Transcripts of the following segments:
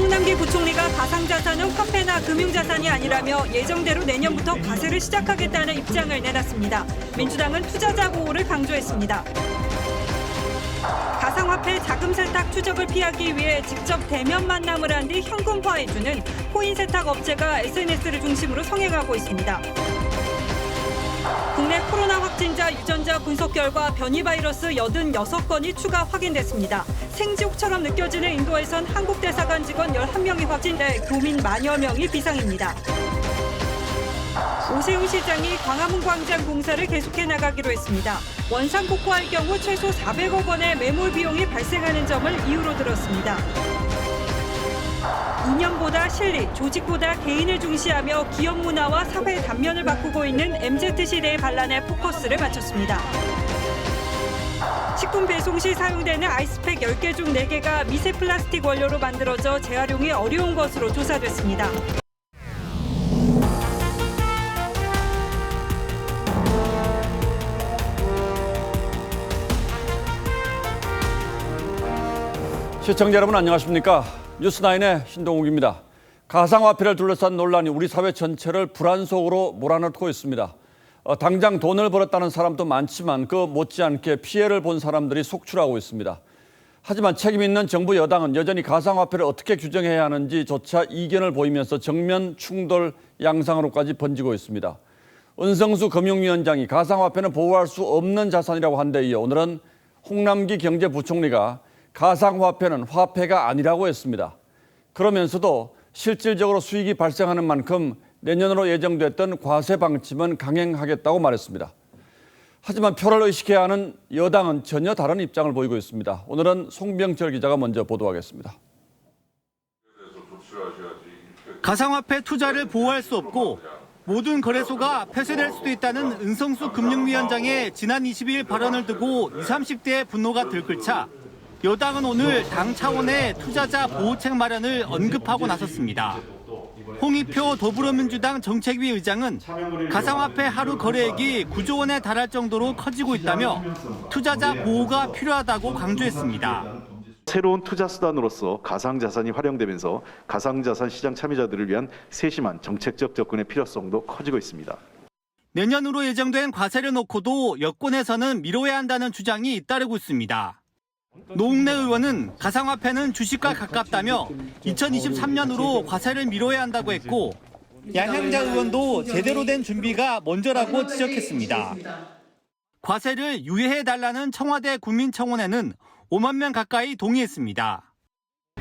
홍남기 부총리가 가상자산은 화폐나 금융자산이 아니라며 예정대로 내년부터 과세를 시작하겠다는 입장을 내놨습니다. 민주당은 투자자 보호를 강조했습니다. 가상화폐 자금 세탁 추적을 피하기 위해 직접 대면 만남을 한 뒤 현금화해주는 코인 세탁 업체가 SNS를 중심으로 성행하고 있습니다. 국내 코로나 확진자 유전자 분석 결과 변이 바이러스 86건이 추가 확인됐습니다. 생지옥처럼 느껴지는 인도에선 한국 대사관 직원 11명이 확진돼 교민 만여 명이 비상입니다. 오세훈 시장이 광화문 광장 공사를 계속해 나가기로 했습니다. 원상복구할 경우 최소 400억 원의 매몰 비용이 발생하는 점을 이유로 들었습니다. 이념보다 실리, 조직보다 개인을 중시하며 기업 문화와 사회 단면을 바꾸고 있는 MZ시대의 반란에 포커스를 맞췄습니다. 식품 배송 시 사용되는 아이스팩 10개 중 4개가 미세 플라스틱 원료로 만들어져 재활용이 어려운 것으로 조사됐습니다. 시청자 여러분 안녕하십니까? 뉴스9의 신동욱입니다. 가상화폐를 둘러싼 논란이 우리 사회 전체를 불안 속으로 몰아넣고 있습니다. 당장 돈을 벌었다는 사람도 많지만 그 못지않게 피해를 본 사람들이 속출하고 있습니다. 하지만 책임 있는 정부 여당은 여전히 가상화폐를 어떻게 규정해야 하는지조차 이견을 보이면서 정면 충돌 양상으로까지 번지고 있습니다. 은성수 금융위원장이 가상화폐는 보호할 수 없는 자산이라고 한 데 이어 오늘은 홍남기 경제부총리가 가상화폐는 화폐가 아니라고 했습니다. 그러면서도 실질적으로 수익이 발생하는 만큼 내년으로 예정됐던 과세 방침은 강행하겠다고 말했습니다. 하지만 표를 의식해야 하는 여당은 전혀 다른 입장을 보이고 있습니다. 오늘은 송병철 기자가 먼저 보도하겠습니다. 가상화폐 투자를 보호할 수 없고 모든 거래소가 폐쇄될 수도 있다는 은성수 금융위원장의 지난 22일 발언을 두고 20, 30대의 분노가 들끓자 여당은 오늘 당 차원의 투자자 보호책 마련을 언급하고 나섰습니다. 홍익표 더불어민주당 정책위 의장은 가상화폐 하루 거래액이 9조 원에 달할 정도로 커지고 있다며 투자자 보호가 필요하다고 강조했습니다. 새로운 투자 수단으로서 가상자산이 활용되면서 가상자산 시장 참여자들을 위한 세심한 정책적 접근의 필요성도 커지고 있습니다. 내년으로 예정된 과세를 놓고도 여권에서는 미뤄야 한다는 주장이 잇따르고 있습니다. 노웅래 의원은 가상화폐는 주식과 가깝다며 2023년으로 과세를 미뤄야 한다고 했고 양향자 의원도 제대로 된 준비가 먼저라고 지적했습니다. 과세를 유예해달라는 청와대 국민청원에는 5만 명 가까이 동의했습니다.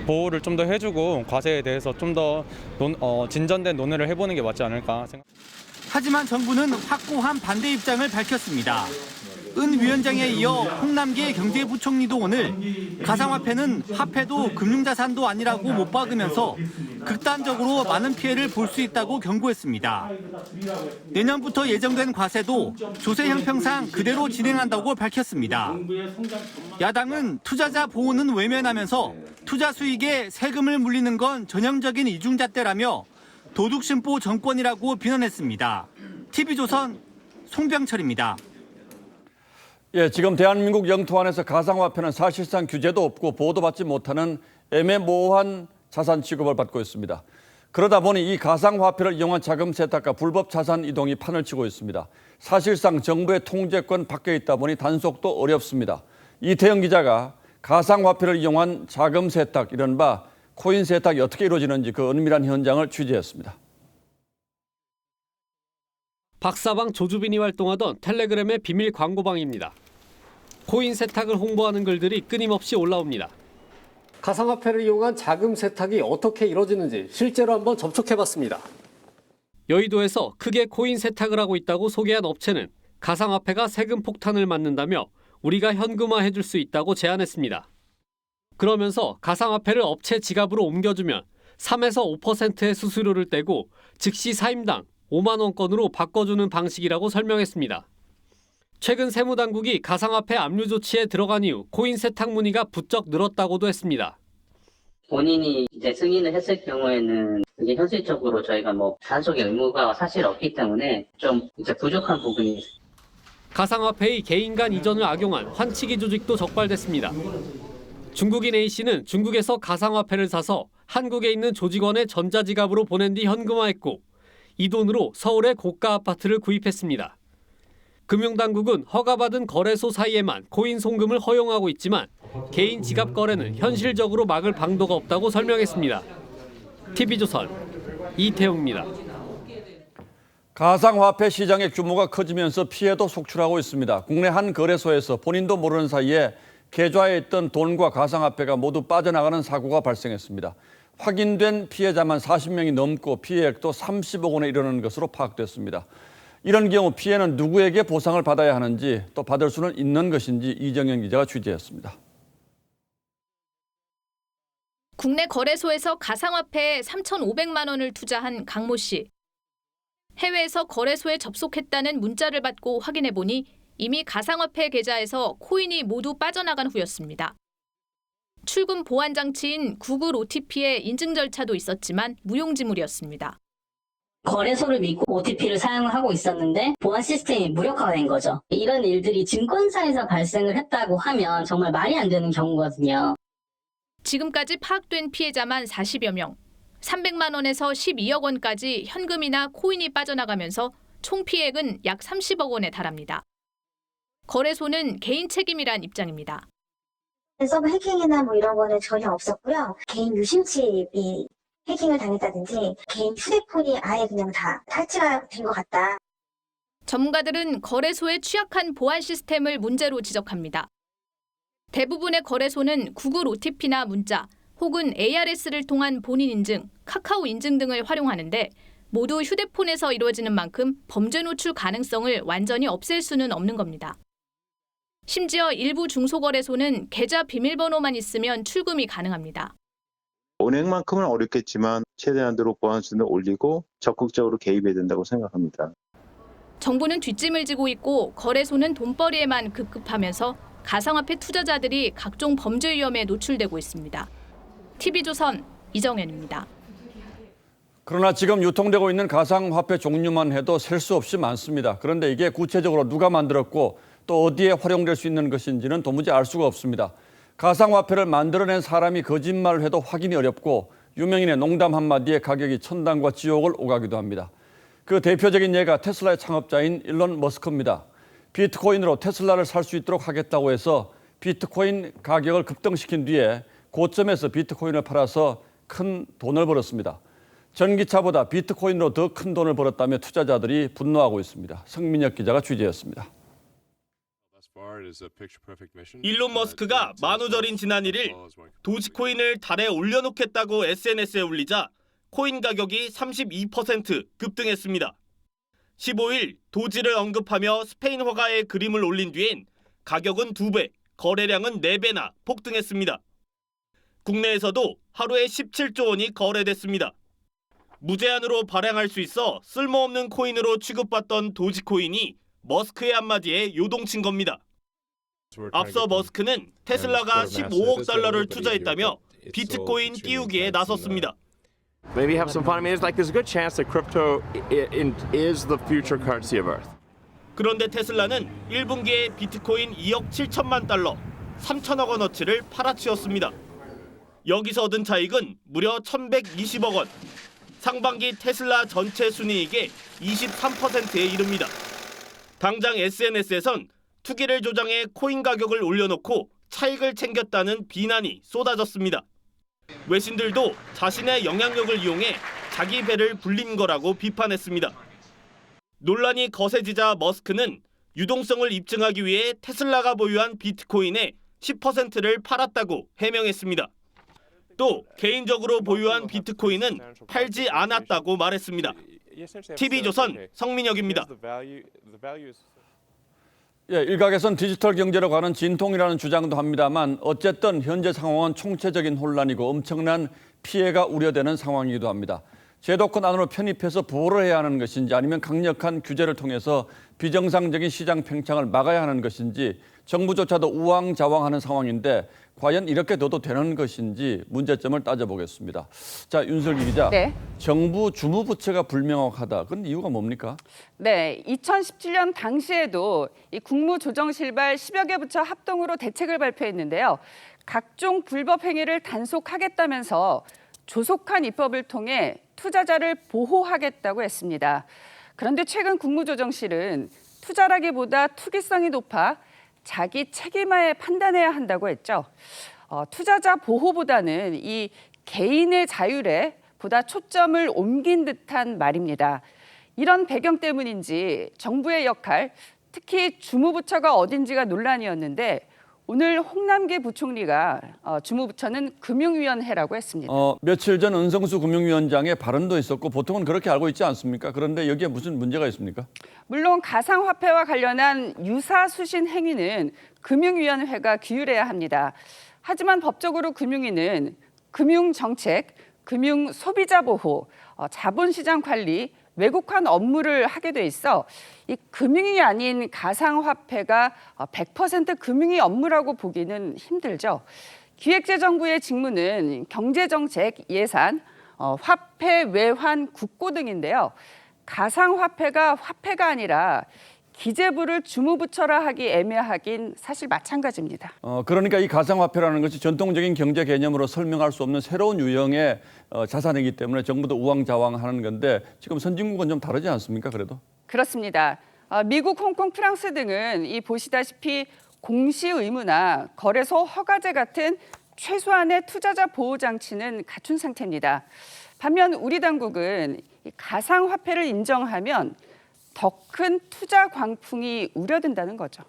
보호를 좀 더 해주고 과세에 대해서 좀 더 진전된 논의를 해보는 게 맞지 않을까 생각합니다. 하지만 정부는 확고한 반대 입장을 밝혔습니다. 은 위원장에 이어 홍남기 경제부총리도 오늘 가상화폐는 화폐도 금융자산도 아니라고 못 박으면서 극단적으로 많은 피해를 볼 수 있다고 경고했습니다. 내년부터 예정된 과세도 조세 형평상 그대로 진행한다고 밝혔습니다. 야당은 투자자 보호는 외면하면서 투자 수익에 세금을 물리는 건 전형적인 이중잣대라며 도둑심보 정권이라고 비난했습니다. TV조선 송병철입니다. 지금 대한민국 영토 안에서 가상화폐는 사실상 규제도 없고 보호도 받지 못하는 애매모호한 자산 취급을 받고 있습니다. 그러다 보니 이 가상화폐를 이용한 자금 세탁과 불법 자산 이동이 판을 치고 있습니다. 사실상 정부의 통제권 밖에 있다 보니 단속도 어렵습니다. 이태영 기자가 가상화폐를 이용한 자금 세탁, 이른바 코인 세탁이 어떻게 이루어지는지 그 은밀한 현장을 취재했습니다. 박사방 조주빈이 활동하던 텔레그램의 비밀 광고방입니다. 코인 세탁을 홍보하는 글들이 끊임없이 올라옵니다. 가상화폐를 이용한 자금 세탁이 어떻게 이루어지는지 실제로 한번 접촉해봤습니다. 여의도에서 크게 코인 세탁을 하고 있다고 소개한 업체는 가상화폐가 세금 폭탄을 맞는다며 우리가 현금화해줄 수 있다고 제안했습니다. 그러면서 가상화폐를 업체 지갑으로 옮겨주면 3에서 5%의 수수료를 떼고 즉시 사임당 5만 원권으로 바꿔주는 방식이라고 설명했습니다. 최근 세무당국이 가상화폐 압류 조치에 들어간 이후 코인 세탁 문의가 부쩍 늘었다고도 했습니다. 본인이 이제 승인을 했을 경우에는 이게 현실적으로 저희가 단속의 의무가 사실 없기 때문에 좀 이제 부족한 부분이 있습니다. 가상화폐의 개인 간 이전을 악용한 환치기 조직도 적발됐습니다. 중국인 A씨는 중국에서 가상화폐를 사서 한국에 있는 조직원의 전자지갑으로 보낸 뒤 현금화했고 이 돈으로 서울의 고가 아파트를 구입했습니다. 금융당국은 허가받은 거래소 사이에만 코인 송금을 허용하고 있지만 개인 지갑 거래는 현실적으로 막을 방도가 없다고 설명했습니다. TV조선 이태웅입니다. 가상화폐 시장의 규모가 커지면서 피해도 속출하고 있습니다. 국내 한 거래소에서 본인도 모르는 사이에 계좌에 있던 돈과 가상화폐가 모두 빠져나가는 사고가 발생했습니다. 확인된 피해자만 40명이 넘고 피해액도 30억 원에 이르는 것으로 파악됐습니다. 이런 경우 피해는 누구에게 보상을 받아야 하는지 또 받을 수는 있는 것인지 이정현 기자가 취재했습니다. 국내 거래소에서 가상화폐에 3,500만 원을 투자한 강모 씨. 해외에서 거래소에 접속했다는 문자를 받고 확인해보니 이미 가상화폐 계좌에서 코인이 모두 빠져나간 후였습니다. 출금 보안 장치인 구글 OTP의 인증 절차도 있었지만 무용지물이었습니다. 거래소를 믿고 OTP를 사용하고 있었는데 보안 시스템이 무력화된 거죠. 이런 일들이 증권사에서 발생을 했다고 하면 정말 말이 안 되는 경우거든요. 지금까지 파악된 피해자만 40여 명, 300만 원에서 12억 원까지 현금이나 코인이 빠져나가면서 총 피해액은 약 30억 원에 달합니다. 거래소는 개인 책임이란 입장입니다. 서버 해킹이나 이런 거는 전혀 없었고요. 개인 유심칩이 해킹을 당했다든지 개인 휴대폰이 아예 그냥 다 탈취가 된 것 같다. 전문가들은 거래소의 취약한 보안 시스템을 문제로 지적합니다. 대부분의 거래소는 구글 OTP나 문자 혹은 ARS를 통한 본인 인증, 카카오 인증 등을 활용하는데 모두 휴대폰에서 이루어지는 만큼 범죄 노출 가능성을 완전히 없앨 수는 없는 겁니다. 심지어 일부 중소거래소는 계좌 비밀번호만 있으면 출금이 가능합니다. 은행만큼은 어렵겠지만 최대한으로 보안 수준을 올리고 적극적으로 개입해야 된다고 생각합니다. 정부는 뒷짐을 지고 있고 거래소는 돈벌이에만 급급하면서 가상화폐 투자자들이 각종 범죄 위험에 노출되고 있습니다. TV조선 이정현입니다. 그러나 지금 유통되고 있는 가상화폐 종류만 해도 셀 수 없이 많습니다. 그런데 이게 구체적으로 누가 만들었고 또 어디에 활용될 수 있는 것인지는 도무지 알 수가 없습니다. 가상화폐를 만들어낸 사람이 거짓말을 해도 확인이 어렵고 유명인의 농담 한마디에 가격이 천당과 지옥을 오가기도 합니다. 그 대표적인 예가 테슬라의 창업자인 일론 머스크입니다. 비트코인으로 테슬라를 살 수 있도록 하겠다고 해서 비트코인 가격을 급등시킨 뒤에 고점에서 비트코인을 팔아서 큰 돈을 벌었습니다. 전기차보다 비트코인으로 더 큰 돈을 벌었다며 투자자들이 분노하고 있습니다. 성민혁 기자가 취재했습니다. 일론 머스크가 만우절인 지난 1일 도지코인을 달에 올려놓겠다고 SNS에 올리자 코인 가격이 32% 급등했습니다. 15일 도지를 언급하며 스페인 화가의 그림을 올린 뒤엔 가격은 2배, 거래량은 4배나 폭등했습니다. 국내에서도 하루에 17조 원이 거래됐습니다. 무제한으로 발행할 수 있어 쓸모없는 코인으로 취급받던 도지코인이 머스크의 한마디에 요동친 겁니다. 앞서 머스크는 테슬라가 15억 달러를 투자했다며 비트코인 띄우기에 나섰습니다. Maybe have some fun. I mean, it's like there's a good chance that crypto is the future currency of Earth. 그런데 테슬라는 1분기에 비트코인 2억 7천만 달러, 3천억 원어치를 팔아치웠습니다. 여기서 얻은 차익은 무려 1,120억 원. 상반기 테슬라 전체 순이익의 23%에 이릅니다. 당장 SNS에선 투기를 조장해 코인 가격을 올려놓고 차익을 챙겼다는 비난이 쏟아졌습니다. 외신들도 자신의 영향력을 이용해 자기 배를 불린 거라고 비판했습니다. 논란이 거세지자 머스크는 유동성을 입증하기 위해 테슬라가 보유한 비트코인의 10%를 팔았다고 해명했습니다. 또 개인적으로 보유한 비트코인은 팔지 않았다고 말했습니다. TV조선 성민혁입니다. 일각에선 디지털 경제로 가는 진통이라는 주장도 합니다만 어쨌든 현재 상황은 총체적인 혼란이고 엄청난 피해가 우려되는 상황이기도 합니다. 제도권 안으로 편입해서 보호를 해야 하는 것인지 아니면 강력한 규제를 통해서 비정상적인 시장 팽창을 막아야 하는 것인지 정부조차도 우왕좌왕하는 상황인데 과연 이렇게 둬도 되는 것인지 문제점을 따져보겠습니다. 자, 윤슬기 기자. 네. 정부 주무부처가 불명확하다. 그건 이유가 뭡니까? 네, 2017년 당시에도 이 국무조정실발 10여 개 부처 합동으로 대책을 발표했는데요. 각종 불법 행위를 단속하겠다면서 조속한 입법을 통해 투자자를 보호하겠다고 했습니다. 그런데 최근 국무조정실은 투자라기보다 투기성이 높아 자기 책임하에 판단해야 한다고 했죠. 투자자 보호보다는 이 개인의 자율에 보다 초점을 옮긴 듯한 말입니다. 이런 배경 때문인지 정부의 역할, 특히 주무부처가 어딘지가 논란이었는데 오늘 홍남기 부총리가 주무부처는 금융위원회라고 했습니다. 며칠 전 은성수 금융위원장의 발언도 있었고 보통은 그렇게 알고 있지 않습니까? 그런데 여기에 무슨 문제가 있습니까? 물론 가상화폐와 관련한 유사수신 행위는 금융위원회가 규율해야 합니다. 하지만 법적으로 금융위는 금융정책, 금융소비자보호, 자본시장 관리, 외국환 업무를 하게 돼 있어 이 금융이 아닌 가상화폐가 100% 금융이 업무라고 보기는 힘들죠. 기획재정부의 직무는 경제정책, 예산, 화폐, 외환, 국고 등인데요. 가상화폐가 화폐가 아니라 기재부를 주무부처라 하기 애매하긴 사실 마찬가지입니다. 그러니까 이 가상화폐라는 것이 전통적인 경제 개념으로 설명할 수 없는 새로운 유형의 자산이기 때문에 정부도 우왕좌왕하는 건데 지금 선진국은 좀 다르지 않습니까? 그래도? 그렇습니다. 미국, 홍콩, 프랑스 등은 이 보시다시피 공시 의무나 거래소 허가제 같은 최소한의 투자자 보호 장치는 갖춘 상태입니다. 반면 우리 당국은 이 가상화폐를 인정하면 더 큰 투자 광풍이 우려된다는 거죠.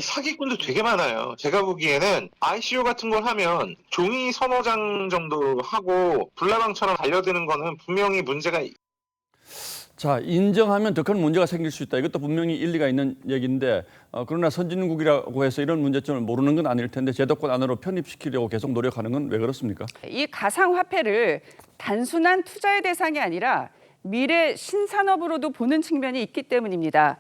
사기꾼도 되게 많아요. 제가 보기에는 ICO 같은 걸 하면 종이 서너 장 정도 하고 불나방처럼 달려드는 거는 분명히 문제가. 자, 인정하면 더 큰 문제가 생길 수 있다. 이것도 분명히 일리가 있는 얘기인데 그러나 선진국이라고 해서 이런 문제점을 모르는 건 아닐 텐데 제도권 안으로 편입시키려고 계속 노력하는 건 왜 그렇습니까? 이 가상화폐를 단순한 투자의 대상이 아니라 미래 신산업으로도 보는 측면이 있기 때문입니다.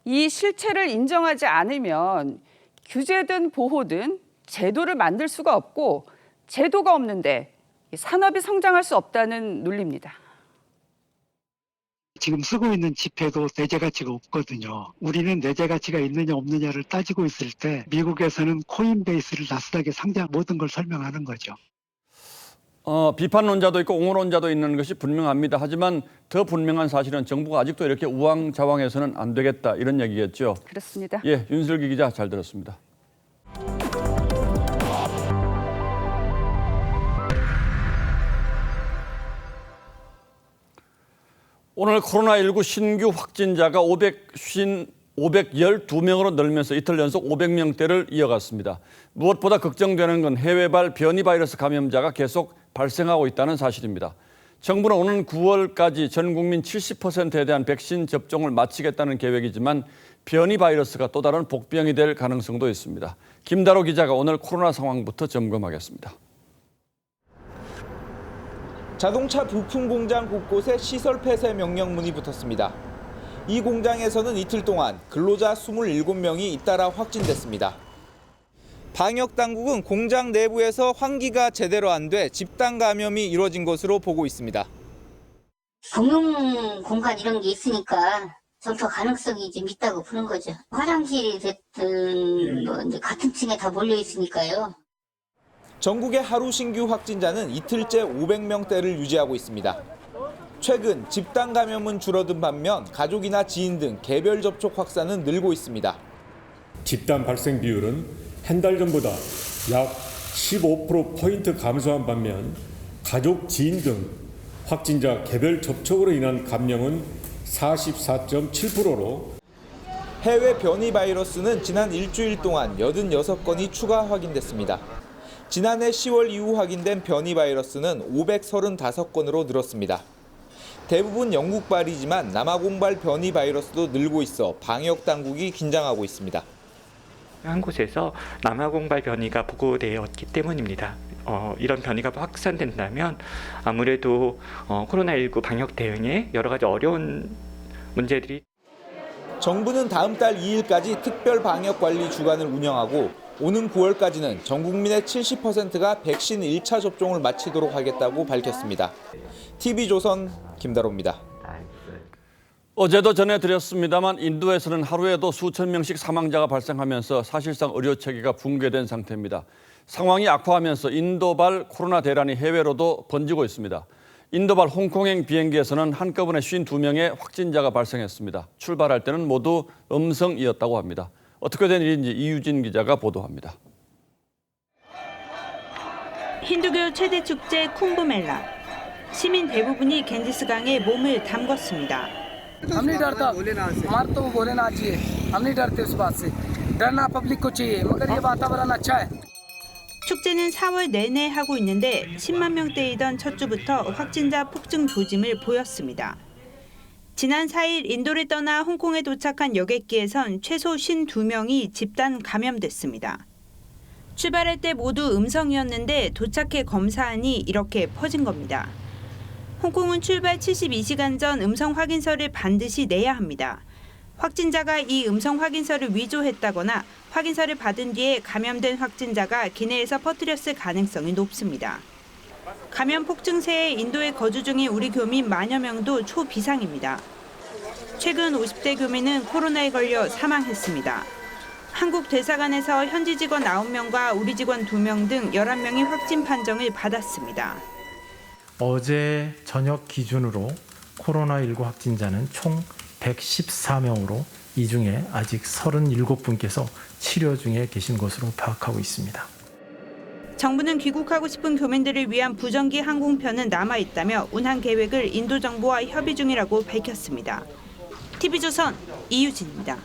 이 실체를 인정하지 않으면 규제든 보호든 제도를 만들 수가 없고 제도가 없는데 산업이 성장할 수 없다는 논리입니다. 지금 쓰고 있는 지폐도 내재 가치가 없거든요. 우리는 내재 가치가 있느냐 없느냐를 따지고 있을 때 미국에서는 코인베이스를 나스닥에 상장 모든 걸 설명하는 거죠. 비판론자도 있고 옹호론자도 있는 것이 분명합니다. 하지만 더 분명한 사실은 정부가 아직도 이렇게 우왕좌왕해서는 안 되겠다 이런 얘기겠죠. 그렇습니다. 예, 윤슬기 기자 잘 들었습니다. 오늘 코로나19 신규 확진자가 512명으로 늘면서 이틀 연속 500명대를 이어갔습니다. 무엇보다 걱정되는 건 해외발 변이 바이러스 감염자가 계속 발생하고 있다는 사실입니다. 정부는 오는 9월까지 전 국민 70%에 대한 백신 접종을 마치겠다는 계획이지만 변이 바이러스가 또 다른 복병이 될 가능성도 있습니다. 김다로 기자가 오늘 코로나 상황부터 점검하겠습니다. 자동차 부품 공장 곳곳에 시설 폐쇄 명령문이 붙었습니다. 이 공장에서는 이틀 동안 근로자 27명이 잇따라 확진됐습니다. 방역 당국은 공장 내부에서 환기가 제대로 안 돼 집단 감염이 이뤄진 것으로 보고 있습니다. 공용 공간 이런 게 있으니까 전파 가능성이 좀 있다고 보는 거죠. 화장실이 됐든 뭐 이제 같은 층에 다 몰려 있으니까요. 전국의 하루 신규 확진자는 이틀째 500명대를 유지하고 있습니다. 최근 집단 감염은 줄어든 반면 가족이나 지인 등 개별 접촉 확산은 늘고 있습니다. 집단 발생 비율은 한 달 전보다 약 15%포인트 감소한 반면 가족, 지인 등 확진자 개별 접촉으로 인한 감염은 44.7%로 해외 변이 바이러스는 지난 일주일 동안 86건이 추가 확인됐습니다. 지난해 10월 이후 확인된 변이 바이러스는 535건으로 늘었습니다. 대부분 영국발이지만 남아공발 변이 바이러스도 늘고 있어 방역 당국이 긴장하고 있습니다. 한 곳에서 남아공발 변이가 보고되었기 때문입니다. 이런 변이가 확산된다면 아무래도 코로나19 방역 대응에 여러 가지 어려운 문제들이. 정부는 다음 달 2일까지 특별 방역 관리 주간을 운영하고 오는 9월까지는 전 국민의 70%가 백신 1차 접종을 마치도록 하겠다고 밝혔습니다. TV조선 김다로입니다. 어제도 전해드렸습니다만 인도에서는 하루에도 수천 명씩 사망자가 발생하면서 사실상 의료 체계가 붕괴된 상태입니다. 상황이 악화하면서 인도발 코로나 대란이 해외로도 번지고 있습니다. 인도발 홍콩행 비행기에서는 한꺼번에 52명의 확진자가 발생했습니다. 출발할 때는 모두 음성이었다고 합니다. 어떻게 된 일인지 이유진 기자가 보도합니다. 힌두교 최대 축제 쿰브멜라. 시민 대부분이 갠지스강에 몸을 담궜습니다. हम नहीं डरता हमारा तो बोलना चाहिए हम नहीं डरते उस बात से डरना पब्लिक को चाहिए मगर ये वातावरण अच्छा है 축제는 4월 내내 하고 있는데 10만 명대이던 첫 주부터 확진자 폭증 조짐을 보였습니다. 지난 4일 인도를 떠나 홍콩에 도착한 여객기에선 최소 52명이 집단 감염됐습니다. 출발할 때 모두 음성이었는데 도착해 검사하니 이렇게 퍼진 겁니다. 홍콩은 출발 72시간 전 음성 확인서를 반드시 내야 합니다. 확진자가 이 음성 확인서를 위조했다거나 확인서를 받은 뒤에 감염된 확진자가 기내에서 퍼뜨렸을 가능성이 높습니다. 감염 폭증세에 인도에 거주 중인 우리 교민 만여 명도 초비상입니다. 최근 50대 교민은 코로나에 걸려 사망했습니다. 한국 대사관에서 현지 직원 9명과 우리 직원 2명 등 11명이 확진 판정을 받았습니다. 어제 저녁 기준으로 코로나19 확진자는 총 114명으로 이 중에 아직 37분께서 치료 중에 계신 것으로 파악하고 있습니다. 정부는 귀국하고 싶은 교민들을 위한 부정기 항공편은 남아있다며 운항 계획을 인도 정부와 협의 중이라고 밝혔습니다. TV조선 이유진입니다.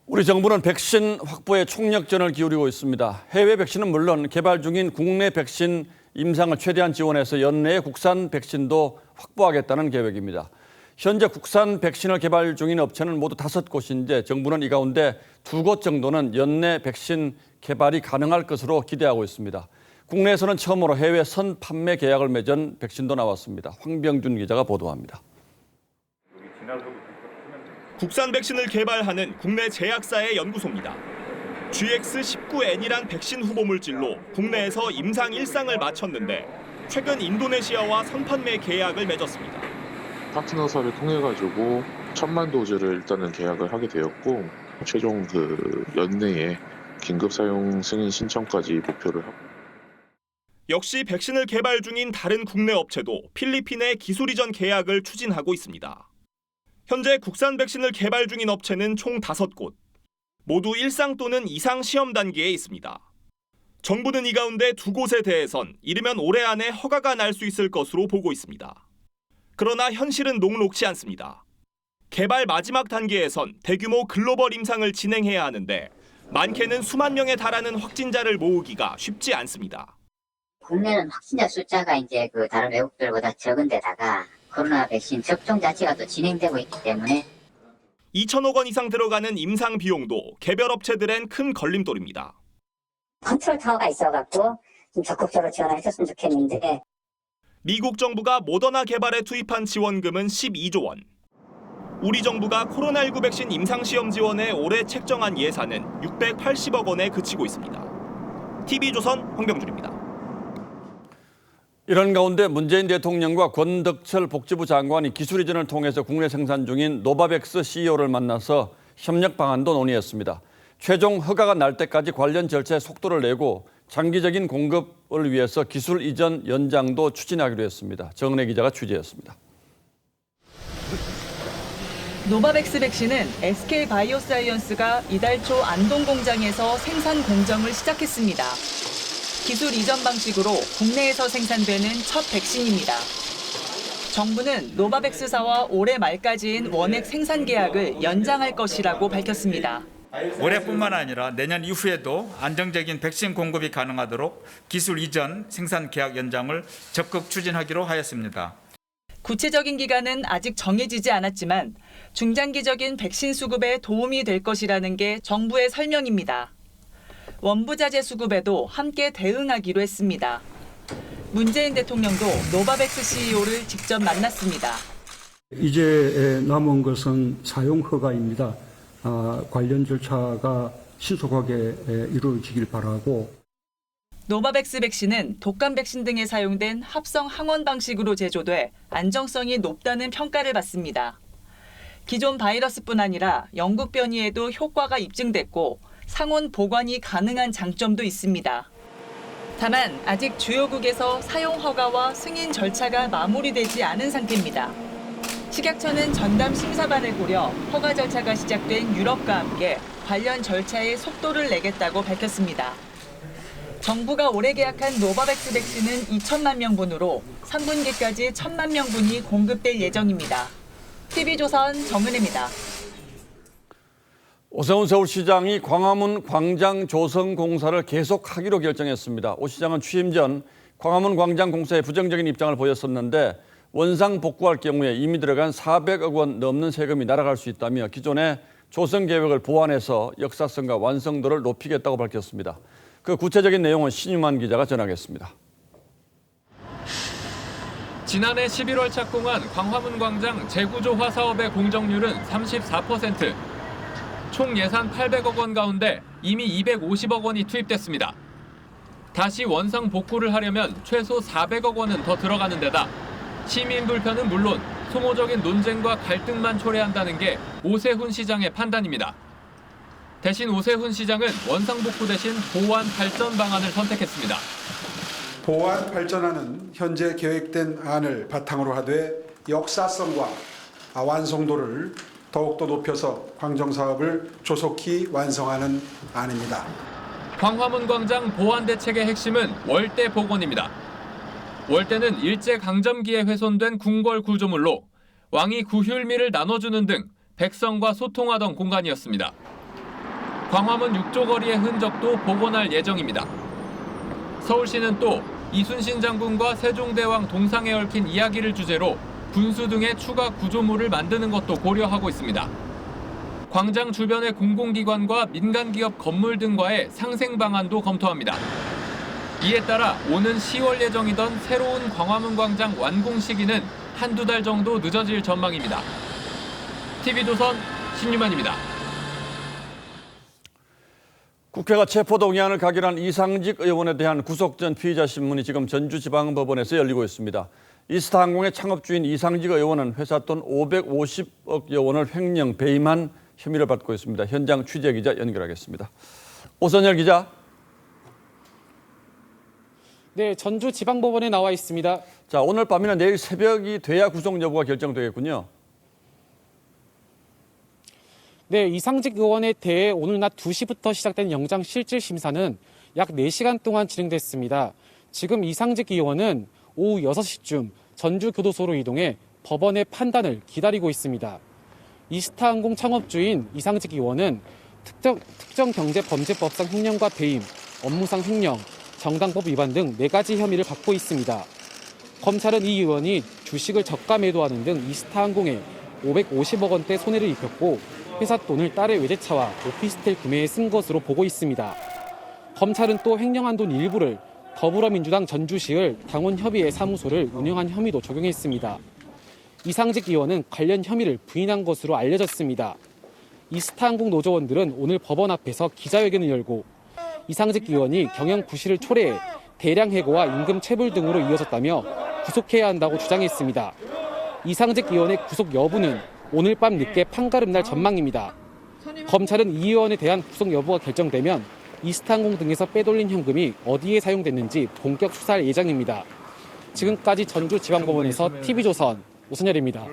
우리 정부는 백신 확보에 총력전을 기울이고 있습니다. 해외 백신은 물론 개발 중인 국내 백신 임상을 최대한 지원해서 연내에 국산 백신도 확보하겠다는 계획입니다. 현재 국산 백신을 개발 중인 업체는 모두 5곳인데 정부는 이 가운데 2곳 정도는 연내 백신 개발이 가능할 것으로 기대하고 있습니다. 국내에서는 처음으로 해외 선 판매 계약을 맺은 백신도 나왔습니다. 황병준 기자가 보도합니다. 국산 백신을 개발하는 국내 제약사의 연구소입니다. GX19N이란 백신 후보 물질로 국내에서 임상 1상을 마쳤는데 최근 인도네시아와 선판매 계약을 맺었습니다. 파트너사를 통해 가지고 1000만 도즈를 일단은 계약을 하게 되었고 최종 연내에 긴급 사용 승인 신청까지 목표를 하고. 역시 백신을 개발 중인 다른 국내 업체도 필리핀의 기술 이전 계약을 추진하고 있습니다. 현재 국산 백신을 개발 중인 업체는 총 5곳. 모두 1상 또는 2상 시험 단계에 있습니다. 정부는 이 가운데 2곳에 대해선 이르면 올해 안에 허가가 날 수 있을 것으로 보고 있습니다. 그러나 현실은 녹록지 않습니다. 개발 마지막 단계에선 대규모 글로벌 임상을 진행해야 하는데 많게는 수만 명에 달하는 확진자를 모으기가 쉽지 않습니다. 국내는 확진자 숫자가 이제 다른 외국들보다 적은 데다가 코로나 백신 접종 자체가 또 진행되고 있기 때문에 2천억 원 이상 들어가는 임상 비용도 개별 업체들엔 큰 걸림돌입니다. 컨트롤 타워가 있어갖고 좀 적극적으로 지원을 해줬으면 좋겠는데 미국 정부가 모더나 개발에 투입한 지원금은 12조 원. 우리 정부가 코로나19 백신 임상시험 지원에 올해 책정한 예산은 680억 원에 그치고 있습니다. TV조선 황병준입니다. 이런 가운데 문재인 대통령과 권덕철 복지부 장관이 기술 이전을 통해서 국내 생산 중인 노바백스 CEO를 만나서 협력 방안도 논의했습니다. 최종 허가가 날 때까지 관련 절차에 속도를 내고 장기적인 공급을 위해서 기술 이전 연장도 추진하기로 했습니다. 정은혜 기자가 취재했습니다. 노바백스 백신은 SK바이오사이언스가 이달 초 안동 공장에서 생산 공정을 시작했습니다. 기술 이전 방식으로 국내에서 생산되는 첫 백신입니다. 정부는 노바백스사와 올해 말까지인 원액 생산 계약을 연장할 것이라고 밝혔습니다. 올해뿐만 아니라 내년 이후에도 안정적인 백신 공급이 가능하도록 기술 이전 생산 계약 연장을 적극 추진하기로 하였습니다. 구체적인 기간은 아직 정해지지 않았지만 중장기적인 백신 수급에 도움이 될 것이라는 게 정부의 설명입니다. 원부자재 수급에도 함께 대응하기로 했습니다. 문재인 대통령도 노바백스 CEO를 직접 만났습니다. 이제 남은 것은 사용 허가입니다. 관련 절차가 신속하게 이루어지길 바라고. 노바백스 백신은 독감 백신 등에 사용된 합성 항원 방식으로 제조돼 안정성이 높다는 평가를 받습니다. 기존 바이러스뿐 아니라 영국 변이에도 효과가 입증됐고 상온 보관이 가능한 장점도 있습니다. 다만 아직 주요국에서 사용 허가와 승인 절차가 마무리되지 않은 상태입니다. 식약처는 전담 심사반을 꾸려 허가 절차가 시작된 유럽과 함께 관련 절차에 속도를 내겠다고 밝혔습니다. 정부가 올해 계약한 노바백스 백신은 2천만 명분으로 3분기까지 1,000만 명분이 공급될 예정입니다. TV조선 정은혜입니다. 오세훈 서울시장이 광화문 광장 조성 공사를 계속하기로 결정했습니다. 오 시장은 취임 전 광화문 광장 공사에 부정적인 입장을 보였었는데 원상 복구할 경우에 이미 들어간 400억 원 넘는 세금이 날아갈 수 있다며 기존의 조성 계획을 보완해서 역사성과 완성도를 높이겠다고 밝혔습니다. 그 구체적인 내용은 신유만 기자가 전하겠습니다. 지난해 11월 착공한 광화문 광장 재구조화 사업의 공정률은 34%. 총 예산 800억 원 가운데 이미 250억 원이 투입됐습니다. 다시 원상 복구를 하려면 최소 400억 원은 더 들어가는 데다 시민 불편은 물론 소모적인 논쟁과 갈등만 초래한다는 게 오세훈 시장의 판단입니다. 대신 오세훈 시장은 원상 복구 대신 보완 발전 방안을 선택했습니다. 보완 발전하는 현재 계획된 안을 바탕으로 하되 역사성과 완성도를 더욱더 높여서 광정 사업을 조속히 완성하는 안입니다. 광화문 광장 보완 대책의 핵심은 월대 복원입니다. 월대는 일제 강점기에 훼손된 궁궐 구조물로 왕이 구휼미를 나눠주는 등 백성과 소통하던 공간이었습니다. 광화문 6조 거리의 흔적도 복원할 예정입니다. 서울시는 또 이순신 장군과 세종대왕 동상에 얽힌 이야기를 주제로 분수 등의 추가 구조물을 만드는 것도 고려하고 있습니다. 광장 주변의 공공기관과 민간기업 건물 등과의 상생 방안도 검토합니다. 이에 따라 오는 10월 예정이던 새로운 광화문 광장 완공 시기는 한두 달 정도 늦어질 전망입니다. TV조선 신유만입니다. 국회가 체포동의안을 가결한 이상직 의원에 대한 구속 전 피의자 신문이 지금 전주지방법원에서 열리고 있습니다. 이스타항공의 창업주인 이상직 의원은 회사 돈 550억여 원을 횡령, 배임한 혐의를 받고 있습니다. 현장 취재기자 연결하겠습니다. 오선열 기자. 네, 전주지방법원에 나와 있습니다. 자, 오늘 밤이나 내일 새벽이 돼야 구속 여부가 결정되겠군요. 네, 이상직 의원에 대해 오늘 낮 2시부터 시작된 영장 실질 심사는 약 4시간 동안 진행됐습니다. 지금 이상직 의원은 오후 6시쯤 전주교도소로 이동해 법원의 판단을 기다리고 있습니다. 이스타항공 창업주인 이상직 의원은 특정경제범죄법상 횡령과 배임, 업무상 횡령, 정당법 위반 등 4가지 혐의를 받고 있습니다. 검찰은 이 의원이 주식을 저가 매도하는 등 이스타항공에 550억 원대 손해를 입혔고 회사 돈을 딸의 외제차와 오피스텔 구매에 쓴 것으로 보고 있습니다. 검찰은 또 횡령한 돈 일부를 더불어민주당 전주시을 당원협의회 사무소를 운영한 혐의도 적용했습니다. 이상직 의원은 관련 혐의를 부인한 것으로 알려졌습니다. 이스타항공 노조원들은 오늘 법원 앞에서 기자회견을 열고 이상직 의원이 경영 부실을 초래해 대량 해고와 임금 체불 등으로 이어졌다며 구속해야 한다고 주장했습니다. 이상직 의원의 구속 여부는 오늘 밤 늦게 판가름 날 전망입니다. 검찰은 이 의원에 대한 구속 여부가 결정되면 이스타항공 등에서 빼돌린 현금이 어디에 사용됐는지 본격 수사할 예정입니다. 지금까지 전주지방법원에서 TV조선 오선열입니다.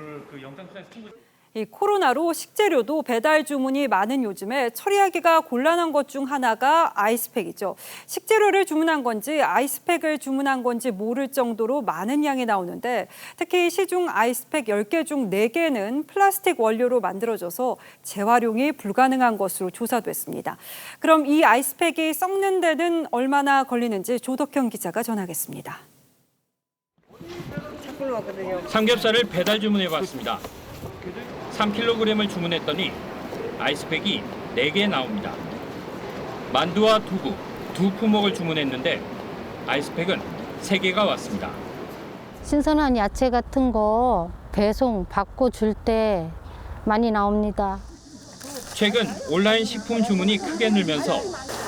이 코로나로 식재료도 배달 주문이 많은 요즘에 처리하기가 곤란한 것 중 하나가 아이스팩이죠. 식재료를 주문한 건지 아이스팩을 주문한 건지 모를 정도로 많은 양이 나오는데 특히 시중 아이스팩 10개 중 4개는 플라스틱 원료로 만들어져서 재활용이 불가능한 것으로 조사됐습니다. 그럼 이 아이스팩이 썩는 데는 얼마나 걸리는지 조덕형 기자가 전하겠습니다. 삼겹살을 배달 주문해봤습니다. 3kg을 주문했더니 아이스팩이 4개 나옵니다. 만두와 두부, 2품목을 주문했는데 아이스팩은 3개가 왔습니다. 신선한 야채 같은 거 배송 받고 줄 때 많이 나옵니다. 최근 온라인 식품 주문이 크게 늘면서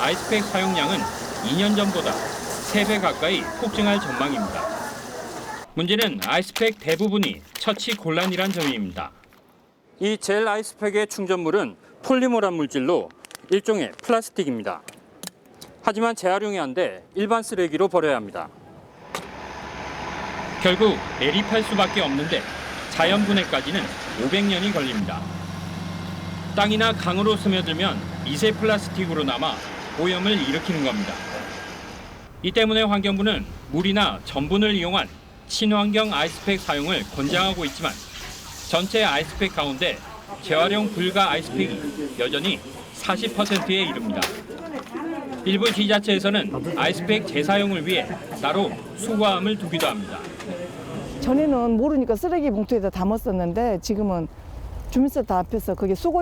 아이스팩 사용량은 2년 전보다 3배 가까이 폭증할 전망입니다. 문제는 아이스팩 대부분이 처치 곤란이란 점입니다. 이 젤 아이스팩의 충전물은 폴리머란 물질로 일종의 플라스틱입니다. 하지만 재활용이 안 돼 일반 쓰레기로 버려야 합니다. 결국 매립할 수밖에 없는데 자연 분해까지는 500년이 걸립니다. 땅이나 강으로 스며들면 미세 플라스틱으로 남아 오염을 일으키는 겁니다. 이 때문에 환경부는 물이나 전분을 이용한 친환경 아이스팩 사용을 권장하고 있지만 전체 아이스팩 가운데 재활용 불가 아이스팩이 여전히 40%에 이릅니다. 일부 지자체에서는 아이스팩 재사용을 위해 따로 수거함을 두기도 합니다. 전에는 모르니까 쓰레기 봉투에다 담았었는데 지금은 주민센터 앞에서 그게 수거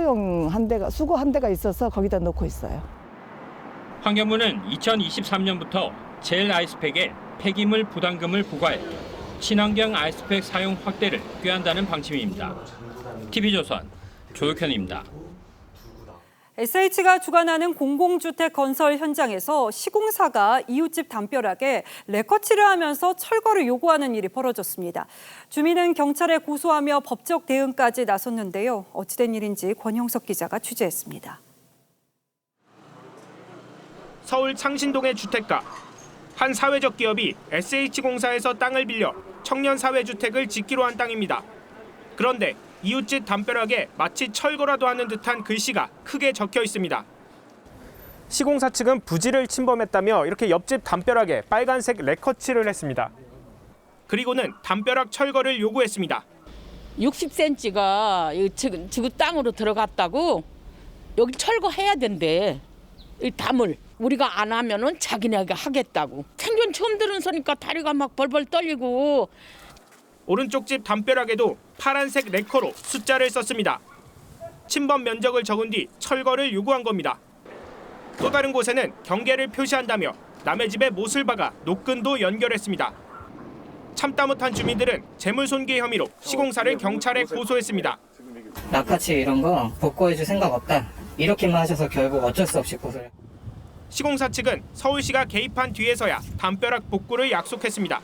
한 대가 있어서 거기다 넣고 있어요. 환경부는 2023년부터 젤 아이스팩에 폐기물 부담금을 부과해 친환경 아이스팩 사용 확대를 꾀한다는 방침입니다. TV조선 조혁현입니다. SH가 주관하는 공공주택 건설 현장에서 시공사가 이웃집 담벼락에 레커치를 하면서 철거를 요구하는 일이 벌어졌습니다. 주민은 경찰에 고소하며 법적 대응까지 나섰는데요. 어찌된 일인지 권형석 기자가 취재했습니다. 서울 창신동의 주택가. 한 사회적 기업이 SH공사에서 땅을 빌려 청년 사회주택을 짓기로 한 땅입니다. 그런데 이웃집 담벼락에 마치 철거라도 하는 듯한 글씨가 크게 적혀 있습니다. 시공사 측은 부지를 침범했다며 이렇게 옆집 담벼락에 빨간색 레커치를 했습니다. 그리고는 담벼락 철거를 요구했습니다. 60cm가 지금 땅으로 들어갔다고 여기 철거해야 된대. 이 담을 우리가 안 하면은 자기네가 하겠다고. 생전 처음 들은 소니까 다리가 막 벌벌 떨리고. 오른쪽 집 담벼락에도 파란색 레커로 숫자를 썼습니다. 침범 면적을 적은 뒤 철거를 요구한 겁니다. 또 다른 곳에는 경계를 표시한다며 남의 집에 못을 박아 노끈도 연결했습니다. 참다 못한 주민들은 재물손괴 혐의로 시공사를 경찰에 고소했습니다. 낙하치 이런 거 복구해줄 생각 없다. 이렇게만 하셔서 결국 어쩔 수 없이 고소를. 시공사 측은 서울시가 개입한 뒤에서야 담벼락 복구를 약속했습니다.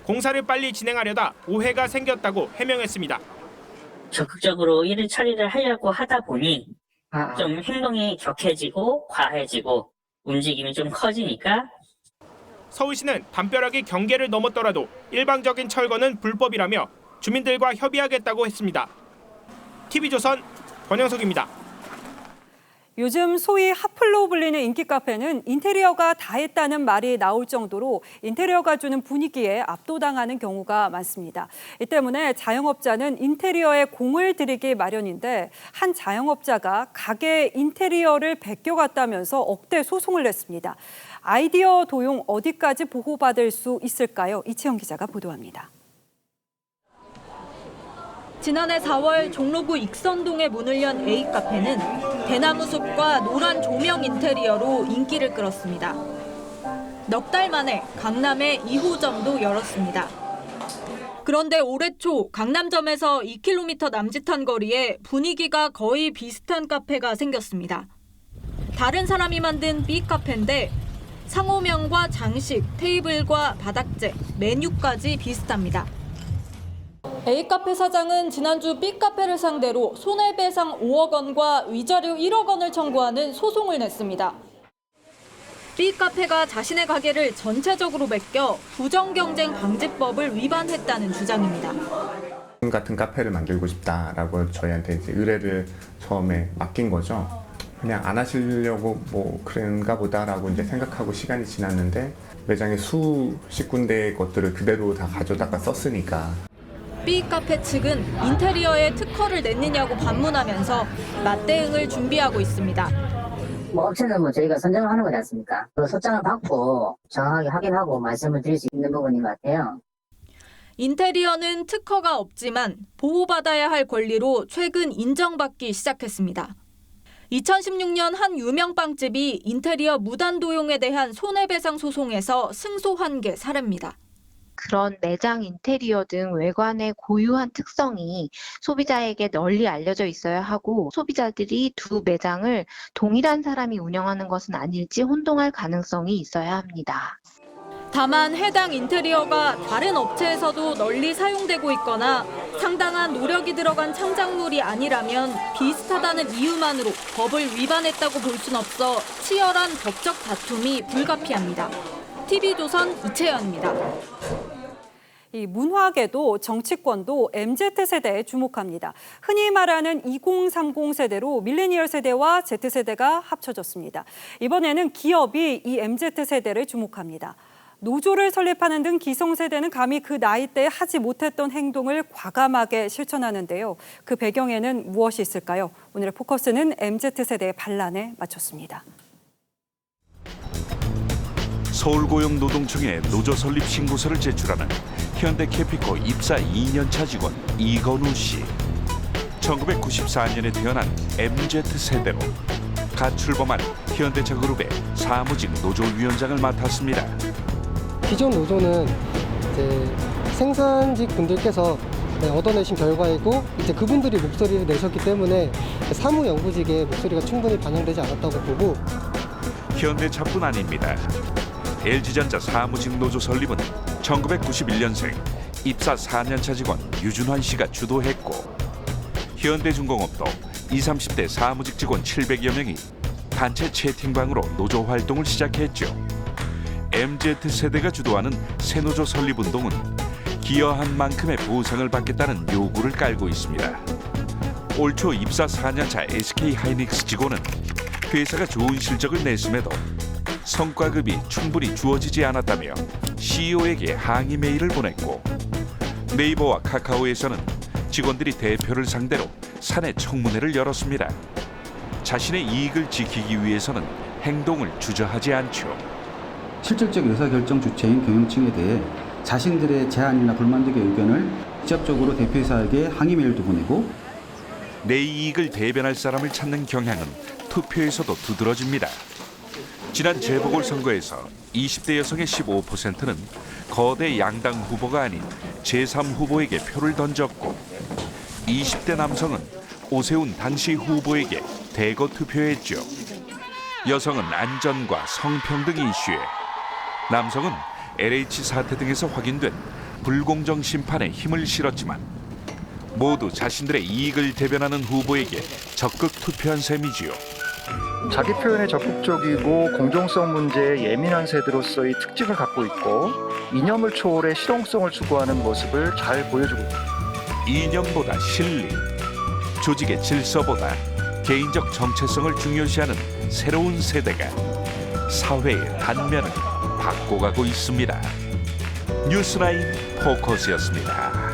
공사를 빨리 진행하려다 오해가 생겼다고 해명했습니다. 적극적으로 일을 처리를 하려고 하다 보니 좀 행동이 격해지고 과해지고 움직임이 좀 커지니까. 서울시는 담벼락이 경계를 넘었더라도 일방적인 철거는 불법이라며 주민들과 협의하겠다고 했습니다. TV조선 권영석입니다. 요즘 소위 핫플로 불리는 인기 카페는 인테리어가 다 했다는 말이 나올 정도로 인테리어가 주는 분위기에 압도당하는 경우가 많습니다. 이 때문에 자영업자는 인테리어에 공을 들이기 마련인데 한 자영업자가 가게 인테리어를 베껴갔다면서 억대 소송을 냈습니다. 아이디어 도용 어디까지 보호받을 수 있을까요? 이채영 기자가 보도합니다. 지난해 4월 종로구 익선동에 문을 연 A카페는 대나무 숲과 노란 조명 인테리어로 인기를 끌었습니다. 넉 달 만에 강남에 2호점도 열었습니다. 그런데 올해 초 강남점에서 2km 남짓한 거리에 분위기가 거의 비슷한 카페가 생겼습니다. 다른 사람이 만든 B카페인데 상호명과 장식, 테이블과 바닥재, 메뉴까지 비슷합니다. A카페 사장은 지난주 B카페를 상대로 손해배상 5억 원과 위자료 1억 원을 청구하는 소송을 냈습니다. B카페가 자신의 가게를 전체적으로 베껴 부정경쟁방지법을 위반했다는 주장입니다. 같은 카페를 만들고 싶다라고 저희한테 이제 의뢰를 처음에 맡긴 거죠. 그냥 안 하시려고 뭐 그런가 보다라고 이제 생각하고 시간이 지났는데 매장에 수십 군데의 것들을 그대로 다 가져다가 썼으니까. B카페 측은 인테리어에 특허를 냈느냐고 반문하면서 맞대응을 준비하고 있습니다. 뭐 업체는 저희가 선정을 하는 거지 않습니까? 그 소장을 받고 정확하게 확인하고 말씀을 드릴 수 있는 부분인 것 같아요. 인테리어는 특허가 없지만 보호받아야 할 권리로 최근 인정받기 시작했습니다. 2016년 한 유명 빵집이 인테리어 무단 도용에 대한 손해배상 소송에서 승소한 게 사례입니다. 그런 매장 인테리어 등 외관의 고유한 특성이 소비자에게 널리 알려져 있어야 하고 소비자들이 두 매장을 동일한 사람이 운영하는 것은 아닐지 혼동할 가능성이 있어야 합니다. 다만 해당 인테리어가 다른 업체에서도 널리 사용되고 있거나 상당한 노력이 들어간 창작물이 아니라면 비슷하다는 이유만으로 법을 위반했다고 볼 순 없어 치열한 법적 다툼이 불가피합니다. TV조선 이채연입니다. 이 문화계도 정치권도 MZ세대에 주목합니다. 흔히 말하는 2030 세대로 밀레니얼 세대와 Z세대가 합쳐졌습니다. 이번에는 기업이 이 MZ세대를 주목합니다. 노조를 설립하는 등 기성세대는 감히 그 나이대에 하지 못했던 행동을 과감하게 실천하는데요. 그 배경에는 무엇이 있을까요? 오늘의 포커스는 MZ세대의 반란에 맞췄습니다. 서울고용노동청에 노조 설립 신고서를 제출하는 현대캐피코 입사 2년차 직원 이건우 씨. 1994년에 태어난 MZ세대로 갓 출범한 현대차그룹의 사무직 노조위원장을 맡았습니다. 기존 노조는 이제 생산직 분들께서 얻어내신 결과이고 이제 그분들이 목소리를 내셨기 때문에 사무연구직의 목소리가 충분히 반영되지 않았다고 보고 현대차뿐 아닙니다. LG전자 사무직 노조 설립은 1991년생 입사 4년차 직원 유준환 씨가 주도했고 현대중공업도 20, 30대 사무직 직원 700여 명이 단체 채팅방으로 노조 활동을 시작했죠. MZ세대가 주도하는 새노조 설립운동은 기여한 만큼의 보상을 받겠다는 요구를 깔고 있습니다. 올 초 입사 4년차 SK하이닉스 직원은 회사가 좋은 실적을 냈음에도 성과급이 충분히 주어지지 않았다며 CEO에게 항의 메일을 보냈고 네이버와 카카오에서는 직원들이 대표를 상대로 사내 청문회를 열었습니다. 자신의 이익을 지키기 위해서는 행동을 주저하지 않죠. 실질적 의사결정 주체인 경영층에 대해 자신들의 제안이나 불만족의 의견을 직접적으로 대표이사에게 항의 메일도 보내고 내 이익을 대변할 사람을 찾는 경향은 투표에서도 두드러집니다. 지난 재보궐선거에서 20대 여성의 15%는 거대 양당 후보가 아닌 제3후보에게 표를 던졌고 20대 남성은 오세훈 당시 후보에게 대거 투표했죠. 여성은 안전과 성평등 이슈에, 남성은 LH 사태 등에서 확인된 불공정 심판에 힘을 실었지만 모두 자신들의 이익을 대변하는 후보에게 적극 투표한 셈이지요. 자기 표현에 적극적이고 공정성 문제에 예민한 세대로서의 특징을 갖고 있고 이념을 초월해 실용성을 추구하는 모습을 잘 보여주고 있습니다. 이념보다 실리, 조직의 질서보다 개인적 정체성을 중요시하는 새로운 세대가 사회의 단면을 바꿔가고 있습니다. 뉴스라인 포커스였습니다.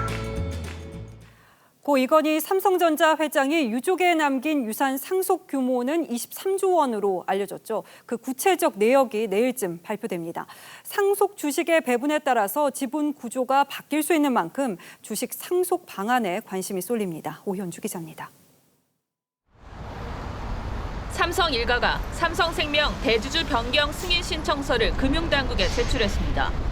고 이건희 삼성전자 회장이 유족에 남긴 유산 상속 규모는 23조 원으로 알려졌죠. 그 구체적 내역이 내일쯤 발표됩니다. 상속 주식의 배분에 따라서 지분 구조가 바뀔 수 있는 만큼 주식 상속 방안에 관심이 쏠립니다. 오현주 기자입니다. 삼성 일가가 삼성생명 대주주 변경 승인 신청서를 금융당국에 제출했습니다.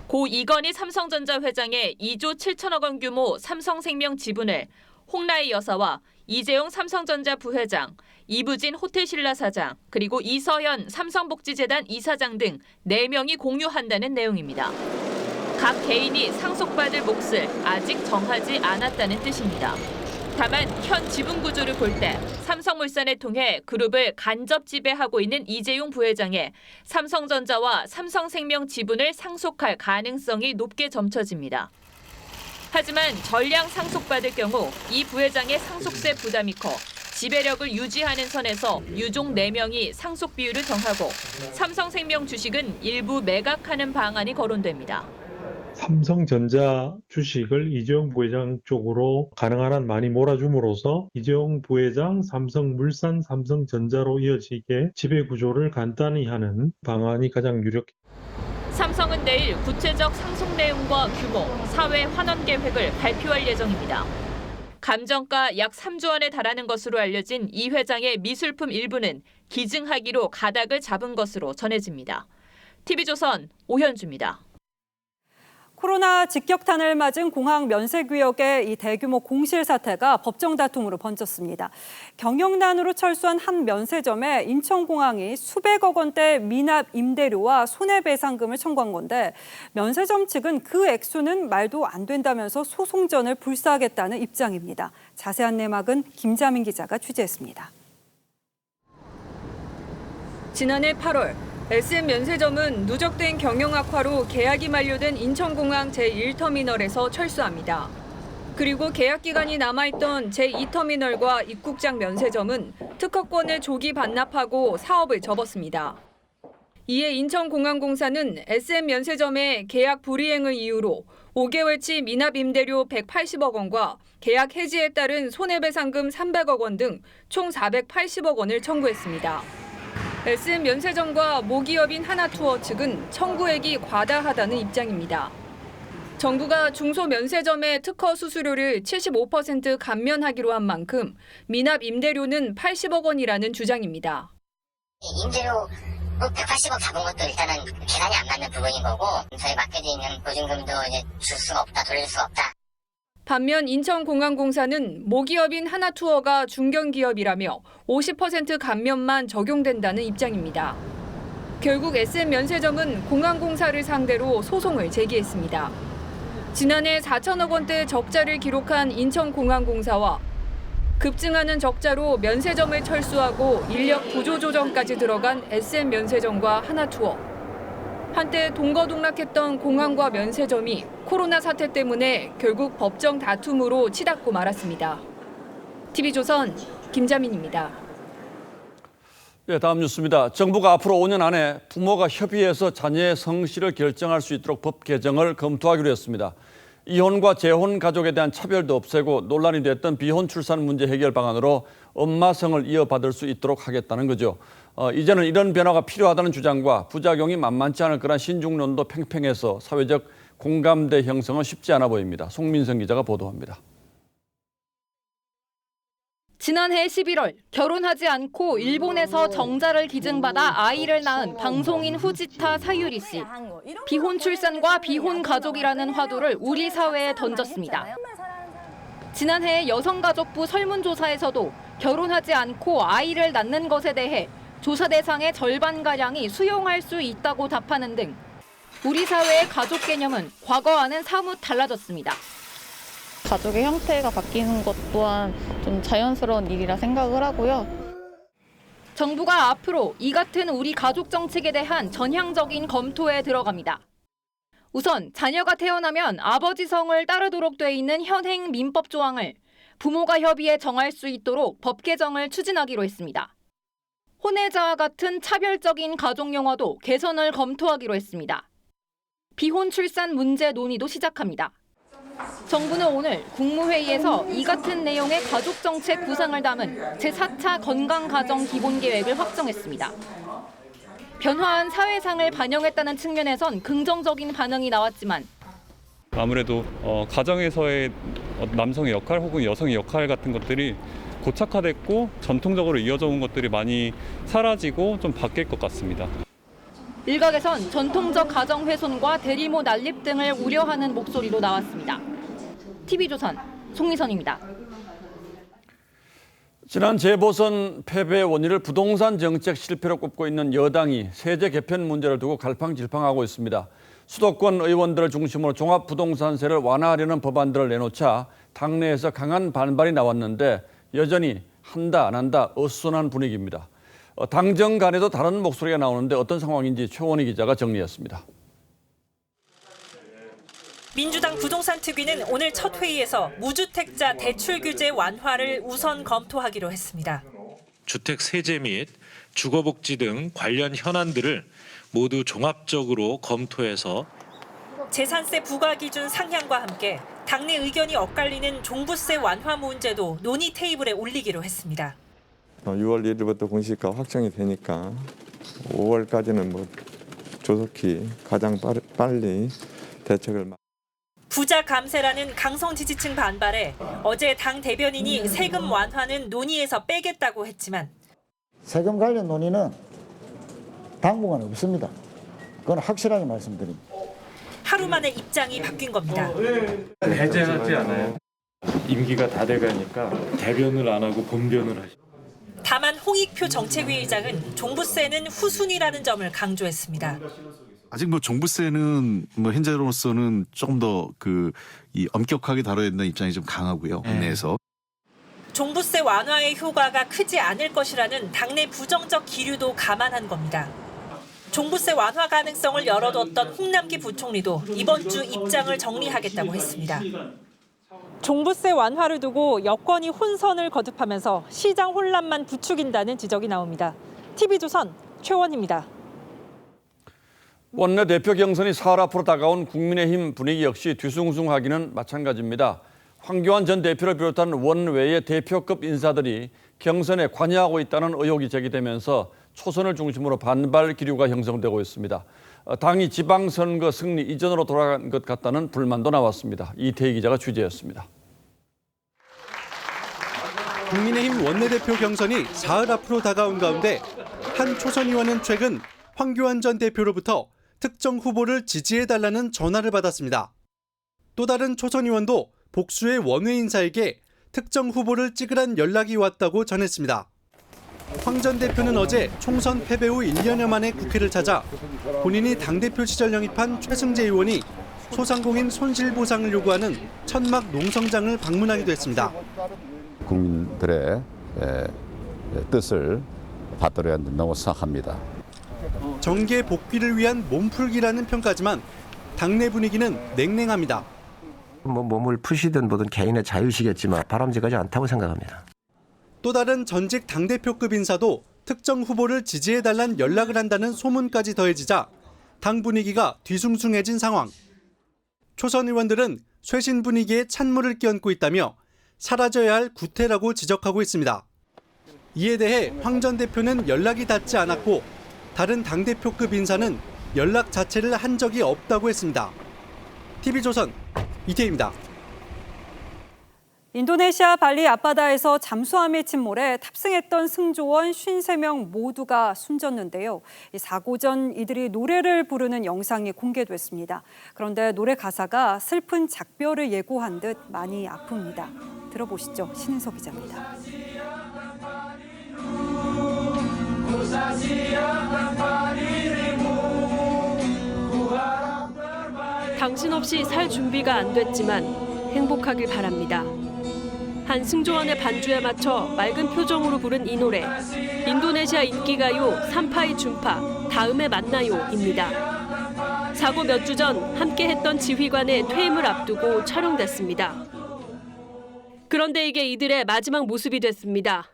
고 이건희 삼성전자 회장의 2조 7천억 원 규모 삼성생명 지분을 홍라희 여사와 이재용 삼성전자 부회장, 이부진 호텔신라 사장, 그리고 이서현 삼성복지재단 이사장 등 4명이 공유한다는 내용입니다. 각 개인이 상속받을 몫을 아직 정하지 않았다는 뜻입니다. 다만 현 지분 구조를 볼 때 삼성물산을 통해 그룹을 간접 지배하고 있는 이재용 부회장의 삼성전자와 삼성생명 지분을 상속할 가능성이 높게 점쳐집니다. 하지만 전량 상속받을 경우 이 부회장의 상속세 부담이 커 지배력을 유지하는 선에서 유족 4명이 상속 비율을 정하고 삼성생명 주식은 일부 매각하는 방안이 거론됩니다. 삼성전자 주식을 이재용 부회장 쪽으로 가능한 한 많이 몰아줌으로써 이재용 부회장, 삼성물산, 삼성전자로 이어지게 지배구조를 간단히 하는 방안이 가장 유력합니다. 삼성은 내일 구체적 상속 내용과 규모, 사회 환원 계획을 발표할 예정입니다. 감정가 약 3조 원에 달하는 것으로 알려진 이 회장의 미술품 일부는 기증하기로 가닥을 잡은 것으로 전해집니다. TV조선 오현주입니다. 코로나 직격탄을 맞은 공항 면세구역의 이 대규모 공실 사태가 법정 다툼으로 번졌습니다. 경영난으로 철수한 한 면세점에 인천공항이 수백억 원대 미납 임대료와 손해배상금을 청구한 건데 면세점 측은 그 액수는 말도 안 된다면서 소송전을 불사하겠다는 입장입니다. 자세한 내막은 김자민 기자가 취재했습니다. 지난해 8월 SM 면세점은 누적된 경영 악화로 계약이 만료된 인천공항 제1터미널에서 철수합니다. 그리고 계약 기간이 남아있던 제2터미널과 입국장 면세점은 특허권을 조기 반납하고 사업을 접었습니다. 이에 인천공항공사는 SM 면세점의 계약 불이행을 이유로 5개월치 미납 임대료 180억 원과 계약 해지에 따른 손해배상금 300억 원 등 총 480억 원을 청구했습니다. SM 면세점과 모기업인 하나투어 측은 청구액이 과다하다는 입장입니다. 정부가 중소면세점의 특허 수수료를 75% 감면하기로 한 만큼 미납 임대료는 80억 원이라는 주장입니다. 임대료 180억 잡은 것도 일단은 계산이 안 맞는 부분인 거고 저희 맡겨져 있는 보증금도 이제 줄 수가 없다, 돌릴 수가 없다. 반면 인천공항공사는 모기업인 하나투어가 중견기업이라며 50% 감면만 적용된다는 입장입니다. 결국 SM 면세점은 공항공사를 상대로 소송을 제기했습니다. 지난해 4천억 원대 적자를 기록한 인천공항공사와 급증하는 적자로 면세점을 철수하고 인력 구조 조정까지 들어간 SM 면세점과 하나투어. 한때 동거동락했던 공항과 면세점이 코로나 사태 때문에 결국 법정 다툼으로 치닫고 말았습니다. TV조선 김자민입니다. 네, 다음 뉴스입니다. 정부가 앞으로 5년 안에 부모가 협의해서 자녀의 성씨를 결정할 수 있도록 법 개정을 검토하기로 했습니다. 이혼과 재혼 가족에 대한 차별도 없애고 논란이 됐던 비혼 출산 문제 해결 방안으로 엄마성을 이어받을 수 있도록 하겠다는 거죠. 이제는 이런 변화가 필요하다는 주장과 부작용이 만만치 않을 거란 신중론도 팽팽해서 사회적 공감대 형성은 쉽지 않아 보입니다. 송민성 기자가 보도합니다. 지난해 11월 결혼하지 않고 일본에서 정자를 기증받아 아이를 낳은 방송인 후지타 사유리 씨. 비혼 출산과 비혼 가족이라는 화두를 우리 사회에 던졌습니다. 지난해 여성가족부 설문조사에서도 결혼하지 않고 아이를 낳는 것에 대해 조사 대상의 절반가량이 수용할 수 있다고 답하는 등 우리 사회의 가족 개념은 과거와는 사뭇 달라졌습니다. 가족의 형태가 바뀌는 것 또한 좀 자연스러운 일이라 생각을 하고요. 정부가 앞으로 이 같은 우리 가족 정책에 대한 전향적인 검토에 들어갑니다. 우선 자녀가 태어나면 아버지 성을 따르도록 돼 있는 현행 민법 조항을 부모가 협의해 정할 수 있도록 법 개정을 추진하기로 했습니다. 혼외자와 같은 차별적인 가족 용어도 개선을 검토하기로 했습니다. 비혼 출산 문제 논의도 시작합니다. 정부는 오늘 국무회의에서 이 같은 내용의 가족정책 구상을 담은 제4차 건강가정기본계획을 확정했습니다. 변화한 사회상을 반영했다는 측면에선 긍정적인 반응이 나왔지만 아무래도 가정에서의 남성의 역할 혹은 여성의 역할 같은 것들이 고착화됐고 전통적으로 이어져 온 것들이 많이 사라지고 좀 바뀔 것 같습니다. 일각에선 전통적 가정 훼손과 대리모 난립 등을 우려하는 목소리도 나왔습니다. TV조선 송미선입니다. 지난 재보선 패배의 원인을 부동산 정책 실패로 꼽고 있는 여당이 세제 개편 문제를 두고 갈팡질팡하고 있습니다. 수도권 의원들을 중심으로 종합부동산세를 완화하려는 법안들을 내놓자 당내에서 강한 반발이 나왔는데 여전히 한다 안 한다 어수선한 분위기입니다. 당정 간에도 다른 목소리가 나오는데 어떤 상황인지 최원희 기자가 정리했습니다. 민주당 부동산 특위는 오늘 첫 회의에서 무주택자 대출 규제 완화를 우선 검토하기로 했습니다. 주택 세제 및 주거복지 등 관련 현안들을 모두 종합적으로 검토해서 재산세 부과 기준 상향과 함께 당내 의견이 엇갈리는 종부세 완화 문제도 논의 테이블에 올리기로 했습니다. 6월 1일부터 공시가 확정이 되니까 5월까지는 조속히 가장 빨리 대책을. 부자 감세라는 강성 지지층 반발에 어제 당 대변인이 세금 완화는 논의에서 빼겠다고 했지만 세금 관련 논의는 당분간 없습니다. 그건 확실하게 말씀드립니다. 하루 만에 입장이 바뀐 겁니다. 해제하지 않아요. 임기가 다 돼가니까 대변을 안 하고 본변을 하시. 다만 홍익표 정책위 의장은 종부세는 후순위라는 점을 강조했습니다. 아직 종부세는 현재로서는 조금 더 이 엄격하게 다뤄야 된다는 입장이 좀 강하고요. 내에서. 종부세 완화의 효과가 크지 않을 것이라는 당내 부정적 기류도 감안한 겁니다. 종부세 완화 가능성을 열어뒀던 홍남기 부총리도 이번 주 입장을 정리하겠다고 했습니다. 종부세 완화를 두고 여권이 혼선을 거듭하면서 시장 혼란만 부추긴다는 지적이 나옵니다. TV조선 최원입니다. 원내대표 경선이 사흘 앞으로 다가온 국민의힘 분위기 역시 뒤숭숭하기는 마찬가지입니다. 황교안 전 대표를 비롯한 원외의 대표급 인사들이 경선에 관여하고 있다는 의혹이 제기되면서 초선을 중심으로 반발 기류가 형성되고 있습니다. 당이 지방선거 승리 이전으로 돌아간 것 같다는 불만도 나왔습니다. 이태희 기자가 취재했습니다. 국민의힘 원내대표 경선이 사흘 앞으로 다가온 가운데 한 초선 의원은 최근 황교안 전 대표로부터 특정 후보를 지지해달라는 전화를 받았습니다. 또 다른 초선 의원도 복수의 원외 인사에게 특정 후보를 찍으란 연락이 왔다고 전했습니다. 황 전 대표는 어제 총선 패배 후 1년여 만에 국회를 찾아 본인이 당대표 시절 영입한 최승재 의원이 소상공인 손실보상을 요구하는 천막 농성장을 방문하기도 했습니다. 국민들의 뜻을 받들어야 된다고 생각합니다. 정계 복귀를 위한 몸풀기라는 평가지만 당내 분위기는 냉랭합니다. 몸을 푸시든 뭐든 개인의 자유시겠지만 바람직하지 않다고 생각합니다. 또 다른 전직 당대표급 인사도 특정 후보를 지지해달란 연락을 한다는 소문까지 더해지자 당 분위기가 뒤숭숭해진 상황. 초선 의원들은 쇄신 분위기에 찬물을 끼얹고 있다며 사라져야 할 구태라고 지적하고 있습니다. 이에 대해 황 전 대표는 연락이 닿지 않았고 다른 당대표급 인사는 연락 자체를 한 적이 없다고 했습니다. TV조선 이태희입니다. 인도네시아 발리 앞바다에서 잠수함의 침몰에 탑승했던 승조원 53명 모두가 숨졌는데요. 사고 전 이들이 노래를 부르는 영상이 공개됐습니다. 그런데 노래 가사가 슬픈 작별을 예고한 듯 많이 아픕니다. 들어보시죠. 신은석 기자입니다. 당신 없이 살 준비가 안 됐지만 행복하길 바랍니다. 한 승조원의 반주에 맞춰 맑은 표정으로 부른 이 노래. 인도네시아 인기가요 삼파이 줌파 다음에 만나요입니다. 사고 몇 주 전 함께했던 지휘관의 퇴임을 앞두고 촬영됐습니다. 그런데 이게 이들의 마지막 모습이 됐습니다.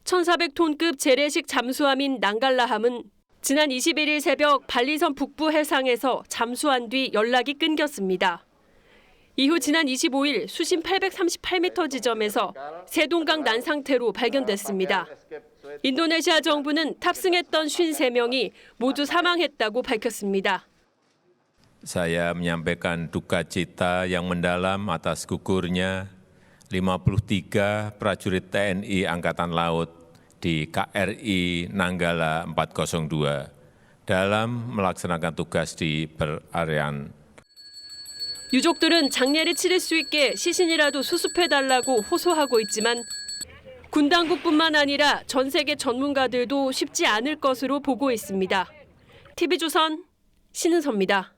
1,400톤급 재래식 잠수함인 난갈라함은 지난 21일 새벽 발리섬 북부 해상에서 잠수한 뒤 연락이 끊겼습니다. 이후 지난 25일 수심 838m 지점에서 세동강 난 상태로 발견됐습니다. 인도네시아 정부는 탑승했던 53명이 모두 사망했다고 밝혔습니다. Saya menyampaikan duka cita yang mendalam atas gugurnya 53 prajurit TNI Angkatan Laut di KRI Nanggala 402 dalam melaksanakan tugas di perairan. 유족들은 장례를 치를 수 있게 시신이라도 수습해달라고 호소하고 있지만 군 당국뿐만 아니라 전 세계 전문가들도 쉽지 않을 것으로 보고 있습니다. TV조선 신은서입니다.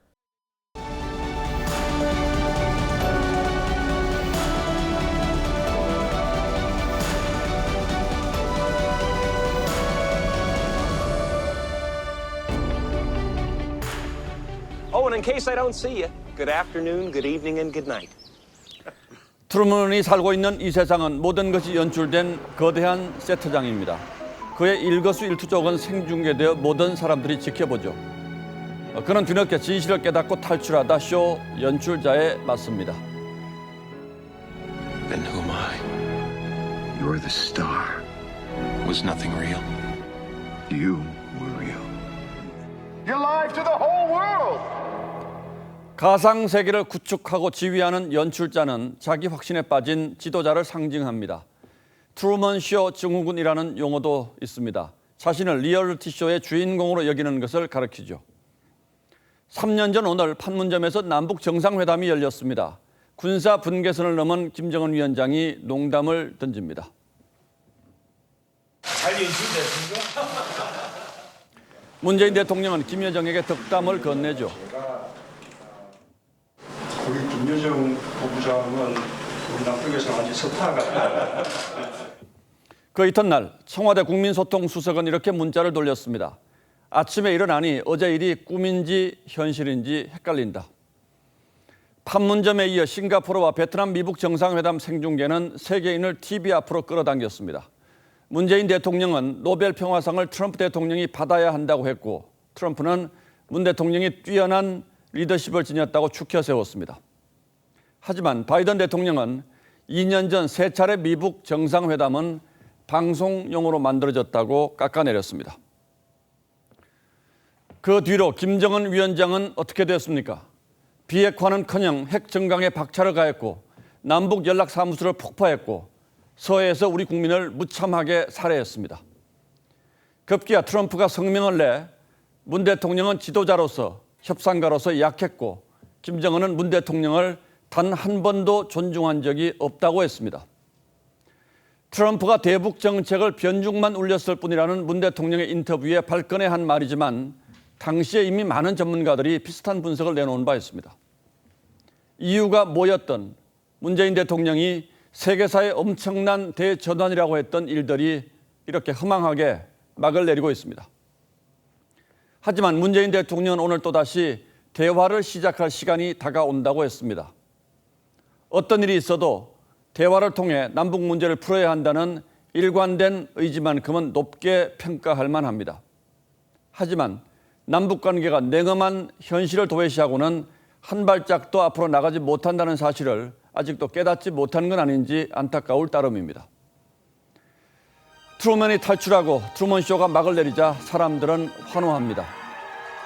Oh, and in case I don't see you, good afternoon, good evening, and good night. 트루먼이 살고 있는 이 세상은 모든 것이 연출된 거대한 세트장입니다. 그의 일거수일투족은 생중계되어 모든 사람들이 지켜보죠. 그는 뒤늦게 진실을 깨닫고 탈출하다 쇼 연출자에 맞습니다. Then who am I? You're the star. Was nothing real? You were real. You're live to the whole world. 가상 세계를 구축하고 지휘하는 연출자는 자기 확신에 빠진 지도자를 상징합니다. 트루먼 쇼 증후군이라는 용어도 있습니다. 자신을 리얼리티 쇼의 주인공으로 여기는 것을 가리키죠. 3년 전 오늘 판문점에서 남북 정상회담이 열렸습니다. 군사 분계선을 넘은 김정은 위원장이 농담을 던집니다. 잘 연습됐습니까? 문재인 대통령은 김여정에게 덕담을 건네죠. 우리 김여정 본부장은 우리 남쪽에서 아직 석타가 그 이튿날 청와대 국민소통수석은 이렇게 문자를 돌렸습니다. 아침에 일어나니 어제 일이 꿈인지 현실인지 헷갈린다. 판문점에 이어 싱가포르와 베트남 미북 정상회담 생중계는 세계인을 TV 앞으로 끌어당겼습니다. 문재인 대통령은 노벨 평화상을 트럼프 대통령이 받아야 한다고 했고 트럼프는 문 대통령이 뛰어난 리더십을 지녔다고 추켜 세웠습니다. 하지만 바이든 대통령은 2년 전 3차례 미북 정상회담은 방송용으로 만들어졌다고 깎아내렸습니다. 그 뒤로 김정은 위원장은 어떻게 됐습니까? 비핵화는커녕 핵 정강에 박차를 가했고 남북 연락사무소를 폭파했고 서해에서 우리 국민을 무참하게 살해했습니다. 급기야 트럼프가 성명을 내 문 대통령은 지도자로서 협상가로서 약했고 김정은은 문 대통령을 단 한 번도 존중한 적이 없다고 했습니다. 트럼프가 대북 정책을 변죽만 울렸을 뿐이라는 문 대통령의 인터뷰에 발끈해 한 말이지만 당시에 이미 많은 전문가들이 비슷한 분석을 내놓은 바 있습니다. 이유가 뭐였던 문재인 대통령이 세계사의 엄청난 대전환이라고 했던 일들이 이렇게 허망하게 막을 내리고 있습니다. 하지만 문재인 대통령은 오늘 또다시 대화를 시작할 시간이 다가온다고 했습니다. 어떤 일이 있어도 대화를 통해 남북 문제를 풀어야 한다는 일관된 의지만큼은 높게 평가할 만합니다. 하지만 남북 관계가 냉엄한 현실을 도외시하고는 한 발짝도 앞으로 나가지 못한다는 사실을 아직도 깨닫지 못한 건 아닌지 안타까울 따름입니다. 트루먼이 탈출하고 트루먼 쇼가 막을 내리자 사람들은 환호합니다.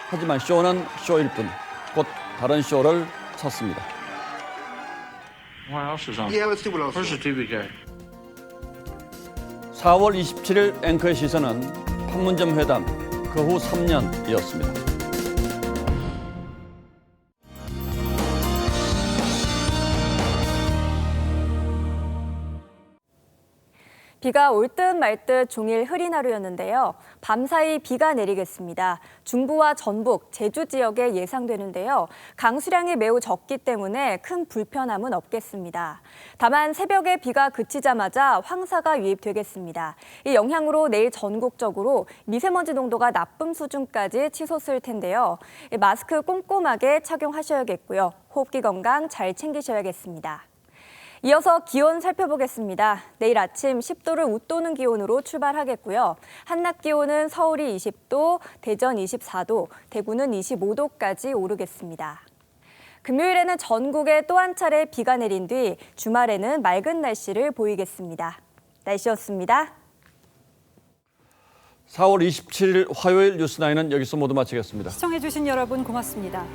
하지만 쇼는 쇼일 뿐, 곧 다른 쇼를 찾습니다. What else is on? Yeah, let's do what else. Where's the TV guy? 4월 27일 앵커의 시선은 판문점 회담, 그 후 3년이었습니다. 비가 올 듯 말 듯 종일 흐린 하루였는데요. 밤사이 비가 내리겠습니다. 중부와 전북, 제주 지역에 예상되는데요. 강수량이 매우 적기 때문에 큰 불편함은 없겠습니다. 다만 새벽에 비가 그치자마자 황사가 유입되겠습니다. 이 영향으로 내일 전국적으로 미세먼지 농도가 나쁨 수준까지 치솟을 텐데요. 마스크 꼼꼼하게 착용하셔야겠고요. 호흡기 건강 잘 챙기셔야겠습니다. 이어서 기온 살펴보겠습니다. 내일 아침 10도를 웃도는 기온으로 출발하겠고요. 한낮 기온은 서울이 20도, 대전 24도, 대구는 25도까지 오르겠습니다. 금요일에는 전국에 또 한 차례 비가 내린 뒤 주말에는 맑은 날씨를 보이겠습니다. 날씨였습니다. 4월 27일 화요일 뉴스9는 여기서 모두 마치겠습니다. 시청해주신 여러분 고맙습니다.